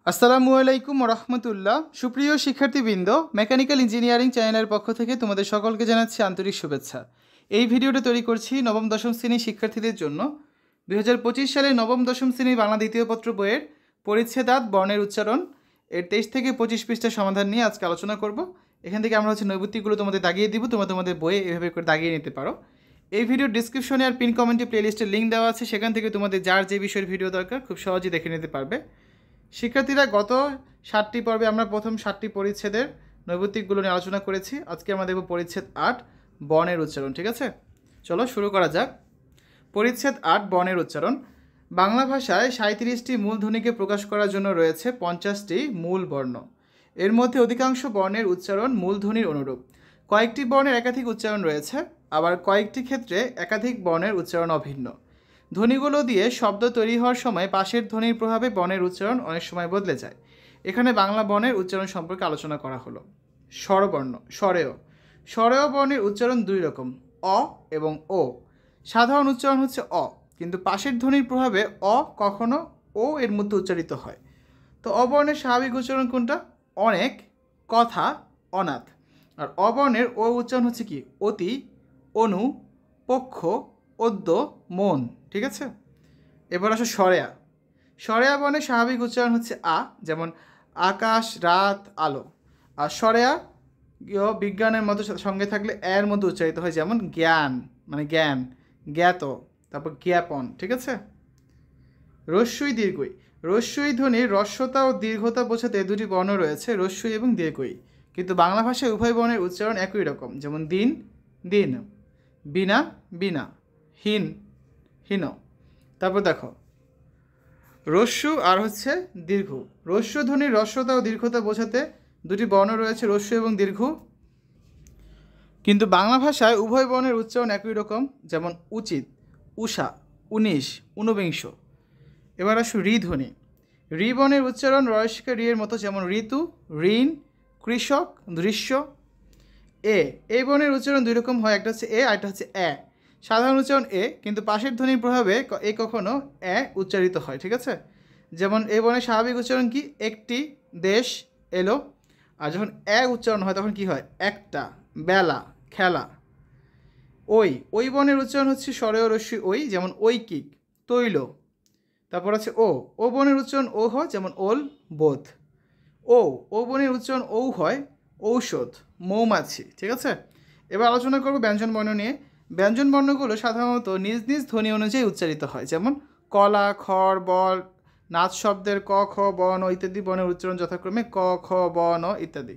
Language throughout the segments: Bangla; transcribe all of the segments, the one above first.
আসসালামু আলাইকুম রহমতুল্লাহ। সুপ্রিয় শিক্ষার্থীবৃন্দ, মেকানিক্যাল ইঞ্জিনিয়ারিং চ্যানেলের পক্ষ থেকে তোমাদের সকলকে জানাচ্ছি আন্তরিক শুভেচ্ছা। এই ভিডিওটা তৈরি করছি নবম দশম শ্রেণীর শিক্ষার্থীদের জন্য। 2025 সালে নবম দশম শ্রেণীর বাংলা দ্বিতীয় পত্র বইয়ের পরিচ্ছেদাত বর্ণের উচ্চারণ এর 23 থেকে 25 পৃষ্ঠার সমাধান নিয়ে আজকে আলোচনা করব। এখান থেকে আমরা নৈবত্তিকগুলো তোমাদের দাগিয়ে দিব, তোমরা তোমাদের বইয়ে এভাবে করে দাগিয়ে নিতে পারো। এই ভিডিওর ডিসক্রিপশনে আর পিন কমেন্টে প্লেলিস্টের লিঙ্ক দেওয়া আছে, সেখান থেকে তোমাদের যার যে বিষয়ের ভিডিও দরকার খুব সহজেই দেখে নিতে পারবে। শিক্ষার্থীরা, গত 7টি পর্বে আমরা প্রথম 7টি পরিচ্ছেদের নৈবত্তিকগুলো নিয়ে আলোচনা করেছি। আজকে আমরা দেখব পরিচ্ছেদ 8 বর্ণের উচ্চারণ। ঠিক আছে, চলো শুরু করা যাক। পরিচ্ছেদ 8 বর্ণের উচ্চারণ। বাংলা ভাষায় 37টি মূল ধ্বনিকে প্রকাশ করার জন্য রয়েছে 50টি মূল বর্ণ। এর মধ্যে অধিকাংশ বর্ণের উচ্চারণ মূলধ্বনির অনুরূপ। কয়েকটি বর্ণের একাধিক উচ্চারণ রয়েছে, আবার কয়েকটি ক্ষেত্রে একাধিক বর্ণের উচ্চারণ অভিন্ন। ধ্বনিগুলো দিয়ে শব্দ তৈরি হওয়ার সময় পাশের ধ্বনির প্রভাবে বর্ণের উচ্চারণ অনেক সময় বদলে যায়। এখানে বাংলা বর্ণের উচ্চারণ সম্পর্কে আলোচনা করা হলো। স্বরবর্ণ। স্বরেয়। স্বরেয় বর্ণের উচ্চারণ দুই রকম, অ এবং ও। সাধারণ উচ্চারণ হচ্ছে অ, কিন্তু পাশের ধ্বনির প্রভাবে অ কখনো ও এর মধ্যে উচ্চারিত হয়। তো অবর্ণের স্বাভাবিক উচ্চারণ কোনটা? অনেক, কথা, অনাথ। আর অবর্ণের ও উচ্চারণ হচ্ছে কি? অতি, অনু, পক্ষ, অদ্য, মন। ঠিক আছে, এবার আসো স্বরেয়া। স্বরেয়া বর্ণের স্বাভাবিক উচ্চারণ হচ্ছে আ, যেমন আকাশ, রাত, আলো। আর স্বরেয়া বিজ্ঞানের মতো সঙ্গে থাকলে এর মধ্যে উচ্চারিত হয়, যেমন জ্ঞান মানে জ্ঞান, জ্ঞাত, তারপর জ্ঞাপন। ঠিক আছে। রস্যই দীর্ঘই। রস্যই ধ্বনির হ্রস্বতা ও দীর্ঘতা বোঝাতে দুটি বর্ণ রয়েছে, রস্যই এবং দীর্ঘই, কিন্তু বাংলা ভাষায় উভয় বর্ণের উচ্চারণ একই রকম, যেমন দিন, দিন, বিনা, বিনা, হীন, হীন। তারপর দেখো রস্যু আর হচ্ছে দীর্ঘ। রস্য ধ্বনির হ্রস্বতা ও দীর্ঘতা বোঝাতে দুটি বর্ণ রয়েছে, রস্য এবং দীর্ঘ, কিন্তু বাংলা ভাষায় উভয় বর্ণের উচ্চারণ একই রকম, যেমন উচিত, উষা, 19, ঊনবিংশ। এবার আসো রি ধ্বনি। রি বর্ণের উচ্চারণ রয়স্কা রি এর মতো, যেমন ঋতু, ঋণ, কৃষক, দৃশ্য। এই বর্ণের উচ্চারণ দুই রকম হয়, একটা হচ্ছে এ আর একটা হচ্ছে এ। সাধারণ উচ্চারণ এ, কিন্তু পাশের ধ্বনির প্রভাবে এ কখনো এ উচ্চারিত হয়। ঠিক আছে, যেমন এই বর্ণের স্বাভাবিক উচ্চারণ কি? একটি, দেশ, এলো। আর যখন এ উচ্চারণ হয় তখন কি হয়? একটা, বেলা, খেলা। ওই বর্ণের উচ্চারণ হচ্ছে স্বরেয় রস্যই ওই, যেমন ঐকিক, তৈল। তারপর আছে ও বর্ণের উচ্চারণ ও হয়, যেমন ওল, বোধ। ও বর্ণের উচ্চারণ ঔ হয়, ঔষধ, মৌমাছি। ঠিক আছে, এবার আলোচনা করব ব্যঞ্জন বর্ণ নিয়ে। ব্যঞ্জন বর্ণগুলো সাধারণত নিজ নিজ ধ্বনি অনুযায়ী উচ্চারিত হয়, যেমন কলা, খড়, বল, নাচ শব্দের ক, খ, ব, ন ইত্যাদি বর্ণের উচ্চারণ যথাক্রমে ক, খ, ব, ন ইত্যাদি।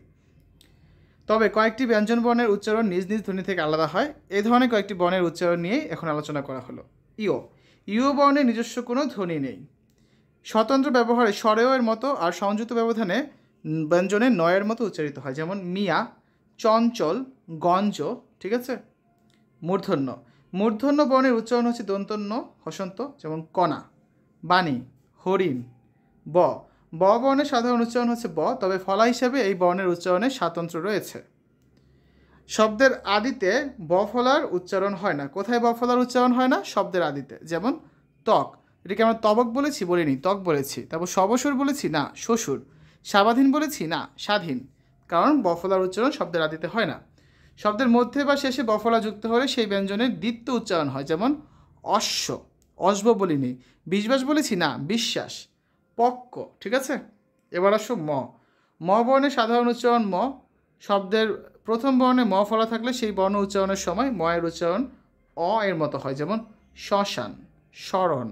তবে কয়েকটি ব্যঞ্জন বর্ণের উচ্চারণ নিজ নিজ ধ্বনি থেকে আলাদা হয়। এই ধরনের কয়েকটি বর্ণের উচ্চারণ নিয়েই এখন আলোচনা করা হলো। ইও বর্ণের নিজস্ব কোনো ধ্বনি নেই। স্বতন্ত্র ব্যবহারে স্বরেয়ের মতো আর সংযুক্ত ব্যবধানে ব্যঞ্জনের নয়ের মতো উচ্চারিত হয়, যেমন মিয়া, চঞ্চল, গঞ্জ। ঠিক আছে। মূর্ধন্য। মূর্ধন্য বর্ণের উচ্চারণ হচ্ছে দন্তন্য, হসন্ত, যেমন কণা, বাণী, হরিণ। ব বর্ণের সাধারণ উচ্চারণ হচ্ছে ব, তবে ফলা হিসাবে এই বর্ণের উচ্চারণে স্বাতন্ত্র্য রয়েছে। শব্দের আদিতে ব ফলার উচ্চারণ হয় না। কোথায় ব ফলার উচ্চারণ হয় না? শব্দের আদিতে, যেমন ত্বক, এটাকে আমরা তবক বলেছি? বলিনি, ত্বক বলেছি। তারপর সবসুর বলেছি? না, শ্বশুর। স্বাধীন বলেছি? না, স্বাধীন। কারণ ব ফলার উচ্চারণ শব্দের আদিতে হয় না। শব্দের মধ্যে বা শেষে ব ফলা যুক্ত হলে সেই ব্যঞ্জনের দ্বিত্ব উচ্চারণ হয়, যেমন অশ্ব, অশ্ব বলিনি। বিশ্বাস বলেছি? না, বিশ্বাস। পক্ক। ঠিক আছে, এবার আসো ম বর্ণের সাধারণ উচ্চারণ ম। শব্দের প্রথম বর্ণে ম ফলা থাকলে সেই বর্ণ উচ্চারণের সময় ময়ের উচ্চারণ অ এর মতো হয়, যেমন শ্মশান, স্মরণ।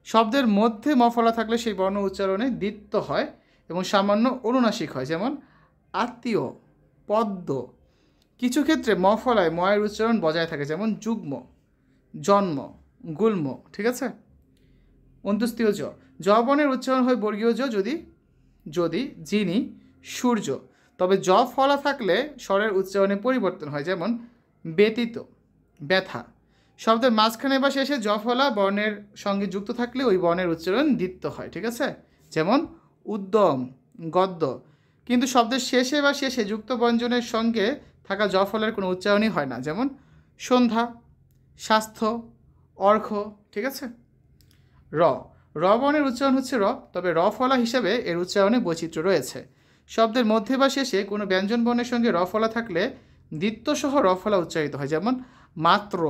শব্দের মধ্যে ম ফলা থাকলে সেই বর্ণ উচ্চারণে দ্বিত্ব হয় এবং সামান্য অনুনাসিক হয়, যেমন আত্মীয়, পদ্ম। কিছু ক্ষেত্রে ম ফলায় ময়ের উচ্চারণ বজায় থাকে, যেমন যুগ্ম, জন্ম, গুল্ম। ঠিক আছে। অন্ত্যেষ্টিয় জ বর্ণের উচ্চারণ হয় বর্গীয় জ যদি যিনি, সূর্য। তবে জ ফলা থাকলে স্বরের উচ্চারণে পরিবর্তন হয়, যেমন ব্যতীত, ব্যথা। শব্দের মাঝখানে বা শেষে জ ফলা বর্ণের সঙ্গে যুক্ত থাকলে ওই বর্ণের উচ্চারণ দ্বিত্ব হয়। ঠিক আছে, যেমন উদ্যম, গদ্য। কিন্তু শব্দের শেষে বা শেষে যুক্ত ব্যঞ্জনের সঙ্গে থাকা জ ফলের কোনো উচ্চারণই হয় না, যেমন সন্ধ্যা, স্বাস্থ্য, অর্ঘ্য। ঠিক আছে। র বর্ণের উচ্চারণ হচ্ছে র, তবে র ফলা হিসাবে এর উচ্চারণে বৈচিত্র্য রয়েছে। শব্দের মধ্যে বা শেষে কোনো ব্যঞ্জন বর্ণের সঙ্গে র ফলা থাকলে দ্বিত্বসহ র ফলা উচ্চারিত হয়, যেমন মাত্র,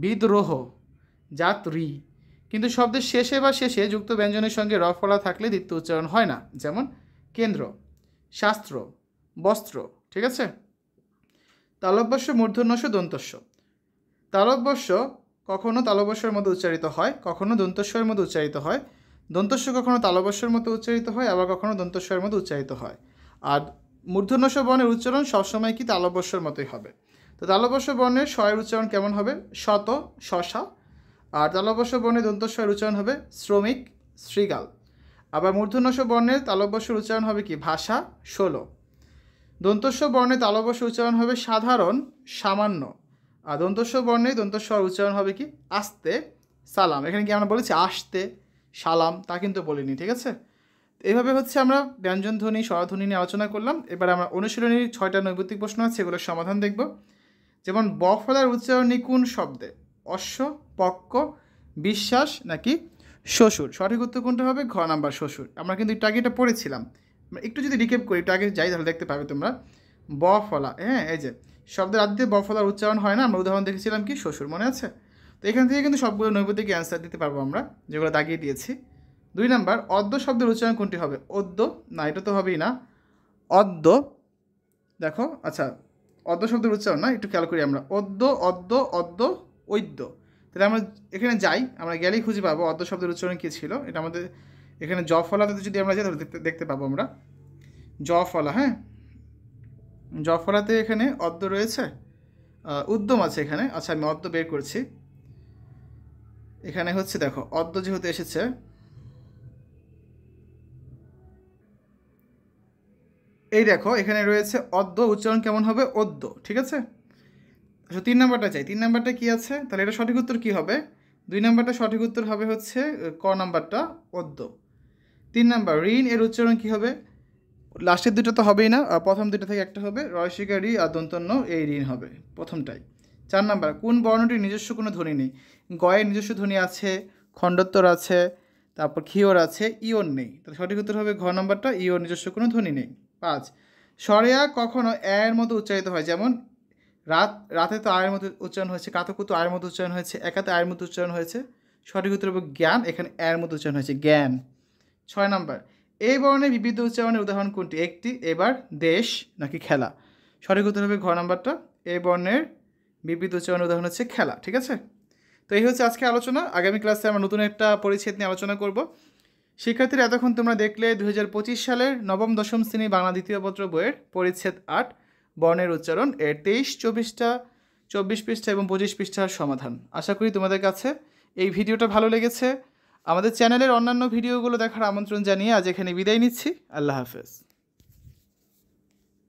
বিদ্রোহ, যাত্রী। কিন্তু শব্দের শেষে বা শেষে যুক্ত ব্যঞ্জনের সঙ্গে র ফলা থাকলে দ্বিত্ব উচ্চারণ হয় না, যেমন কেন্দ্র, শাস্ত্র, বস্ত্র। ঠিক আছে। তালব্যস্য, মূর্ধন্যস্য, দন্তস্য। তালব্যস্য কখনো তালব্যস্যের মধ্যে উচ্চারিত হয়, কখনো দন্তস্বরের মধ্যে উচ্চারিত হয়। দন্তস্য কখনো তালব্যস্যের মধ্যে উচ্চারিত হয়, আবার কখনো দন্তস্বরের মধ্যে উচ্চারিত হয়। আর মূর্ধন্যস্য বর্ণের উচ্চারণ সবসময় কি তালব্যস্যের মতোই হবে। তো তালব্যস্য বর্ণের স্বয়ের উচ্চারণ কেমন হবে? শত, শশা। আর তালব্যস্য বর্ণের দন্তস্বয়ের উচ্চারণ হবে শ্রমিক, শৃগাল। আবার মূর্ধন্যস্য বর্ণের তালব্যস্যের উচ্চারণ হবে কি? ভাষা, ষোলো। দন্তস্ব বর্ণে তালব্যস্য উচ্চারণ হবে সাধারণ, সামান্য। আর দন্তস্ব বর্ণে দন্তস্বর উচ্চারণ হবে কি? আস্তে, সালাম। এখানে কি আমরা বলেছি আসতে, সালাম? তা কিন্তু বলিনি। ঠিক আছে। এইভাবে হচ্ছে আমরা ব্যঞ্জন ধ্বনি, স্বরধ্বনি নিয়ে আলোচনা করলাম। এবার আমরা অনুশীলনীর 6টা নৈর্ব্যক্তিক প্রশ্ন আছে, এগুলোর সমাধান দেখব। যেমন ব ফলার উচ্চারণী কোন শব্দে? অশ্ব, পক্ক, বিশ্বাস নাকি শ্বশুর? সঠিক উত্তর কোনটা হবে? ঘ নাম্বার, শ্বশুর। আমরা কিন্তু একটু আগে এটা পড়েছিলাম। একটু যদি রিকেপ করি, একটু আগে যাই, তাহলে দেখতে পাবে তোমরা। ব ফলা, হ্যাঁ, এই যে শব্দের আদিতে ব ফলার উচ্চারণ হয় না, আমরা উদাহরণ দেখেছিলাম কি? শ্বশুর, মনে আছে? তো এখান থেকে কিন্তু সবগুলো নৈর্ব্যক্তিক অ্যান্সার দিতে পারবো আমরা, যেগুলো দাগিয়ে দিয়েছি। 2 নাম্বার, অদ্য শব্দের উচ্চারণ কোনটি হবে? অদ্য না, এটা তো হবেই না। অদ্য, দেখো, আচ্ছা, অদ্য শব্দের উচ্চারণ না, একটু খেয়াল করি আমরা। অদ্য, অদ্য, অদ্য, ঐদ্য। তাহলে আমরা এখানে যাই, আমরা গেলেই খুঁজে পাবো অদ্য শব্দের উচ্চারণ কী ছিল। এটা আমাদের এখানে জ ফলাতে যদি আমরা যাই, তাহলে দেখতে পাবো আমরা জ ফলা। হ্যাঁ, জ ফলাতে এখানে অদ্য রয়েছে, উদ্যম আছে এখানে। আচ্ছা, আমি অদ্য বের করছি। এখানে হচ্ছে দেখো, অদ্য যেহেতু এসেছে, এই দেখো এখানে রয়েছে অদ্য, উচ্চারণ কেমন হবে? অদ্য। ঠিক আছে। আচ্ছা, 3 নাম্বারটা চাই। 3 নাম্বারটা কী আছে? তাহলে এটা সঠিক উত্তর কী হবে? 2 নাম্বারটা সঠিক উত্তর হবে হচ্ছে ক নাম্বারটা, অদ্য। 3 নাম্বার, ঋণ এর উচ্চারণ কী হবে? লাস্টের দুটো তো হবেই না, প্রথম দুটো থেকে একটা হবে। রয়সিকা রি আর দন্তন্য, এই ঋণ হবে প্রথমটাই। 4 নাম্বার, কোন বর্ণটির নিজস্ব কোনো ধ্বনি নেই? গয়ের নিজস্ব ধ্বনি আছে, খণ্ডোত্তর আছে, তারপর ক্ষিয়র আছে, ইয়র নেই। তাহলে সঠিক উত্তর হবে ঘ নাম্বারটা, ইয়র নিজস্ব কোনো ধ্বনি নেই। 5, স্বরেয়া কখনো এর মতো উচ্চারিত হয়, যেমন রাতে তো আয়ের মতো উচ্চারণ হয়েছে, কাতকুতো আয়ের মতো উচ্চারণ হয়েছে, একাতে আয়ের মতো উচ্চারণ হয়েছে। সঠিক উত্তর হবে জ্ঞান, এখানে এর মতো উচ্চারণ হয়েছে, জ্ঞান। 6 নাম্বার, এই বর্ণের বিবিধ উচ্চারণের উদাহরণ কোনটি? একটি, এবার, দেশ নাকি খেলা? সঠিক উত্তর হবে ঘ নাম্বারটা, এই বর্ণের বিবিধ উচ্চারণের উদাহরণ হচ্ছে খেলা। ঠিক আছে। তো এই হচ্ছে আজকে আলোচনা। আগামী ক্লাসে আমরা নতুন একটা পরিচ্ছেদ নিয়ে আলোচনা করব। শিক্ষার্থীরা, এতক্ষণ তোমরা দেখলে 2025 সালের নবম দশম শ্রেণী বাংলা দ্বিতীয় পত্র বইয়ের পরিচ্ছেদ 8 বর্ণের উচ্চারণ এর 23, 24 পৃষ্ঠা এবং 25 পৃষ্ঠার সমাধান। আশা করি তোমাদের কাছে এই ভিডিওটা ভালো লেগেছে। আমাদের চ্যানেলের অন্যান্য ভিডিওগুলো দেখার আমন্ত্রণ জানিয়ে আজ এখানে বিদায় নিচ্ছি। আল্লাহ হাফেজ।